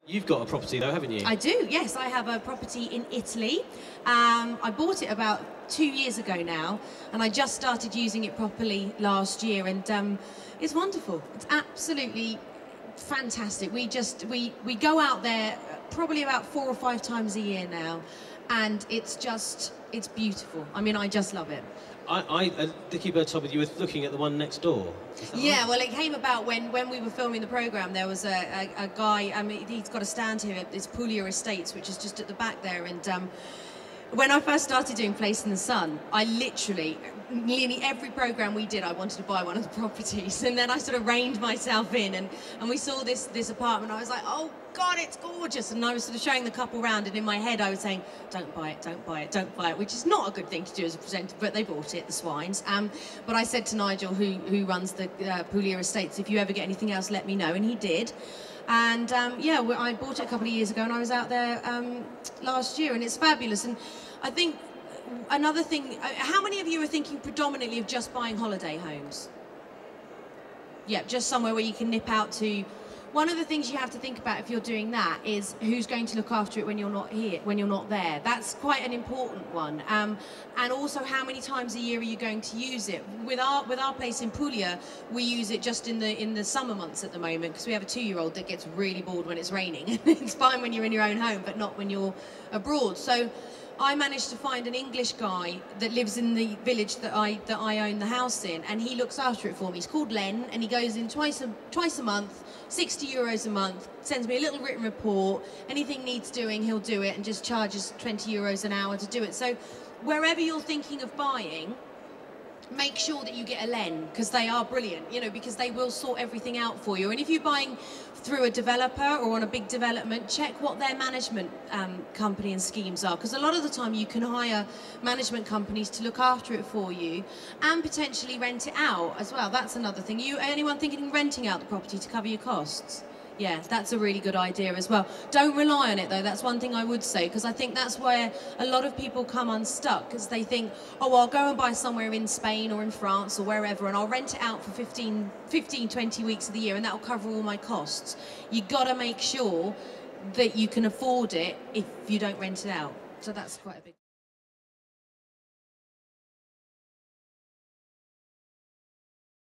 You've got a property though, haven't you? I do, yes. I have a property in Italy. I bought it about 2 years ago now, and I just started using it properly last year, and it's wonderful. It's absolutely fantastic. We go out there probably about 4 or 5 times a year now, and it's beautiful. I mean, I just love it. Dickie Bird told me you were looking at the one next door. Yeah, right? well, it came about when we were filming the programme. There was a guy, he's got a stand here at this Puglia Estates, which is just at the back there, and when I first started doing Place in the Sun, I literally, nearly every programme we did, I wanted to buy one of the properties, and then I sort of reined myself in, and we saw this apartment. I was like, oh God, it's gorgeous, and I was sort of showing the couple round, and in my head I was saying, don't buy it, don't buy it, don't buy it, which is not a good thing to do as a presenter, but they bought it, the swines. But I said to Nigel, who runs the Puglia Estates, if you ever get anything else, let me know, and he did. And yeah, I bought it a couple of years ago, and I was out there last year, and it's fabulous. And I think another thing, how many of you are thinking predominantly of just buying holiday homes? Yeah, just somewhere where you can nip out to. One of the things you have to think about if you're doing that is who's going to look after it when you're not here, when you're not there. That's quite an important one. And also, how many times a year are you going to use it? With our place in Puglia, we use it just in the summer months at the moment, because we have a 2-year-old that gets really bored when it's raining. It's fine when you're in your own home, but not when you're abroad. So I managed to find an English guy that lives in the village that I own the house in, and he looks after it for me. He's called Len, and he goes in twice a month, 60 euros a month, sends me a little written report. Anything needs doing, he'll do it, and just charges 20 euros an hour to do it. So wherever you're thinking of buying, make sure that you get a Len, because they are brilliant, you know, because they will sort everything out for you. And if you're buying through a developer or on a big development, check what their management company and schemes are, because a lot of the time you can hire management companies to look after it for you and potentially rent it out as well. That's another thing. Anyone thinking of renting out the property to cover your costs? Yeah, that's a really good idea as well. Don't rely on it though, that's one thing I would say, because I think that's where a lot of people come unstuck, because they think, oh, well, I'll go and buy somewhere in Spain or in France or wherever, and I'll rent it out for 15, 20 weeks of the year, and that'll cover all my costs. You've got to make sure that you can afford it if you don't rent it out. So that's quite a big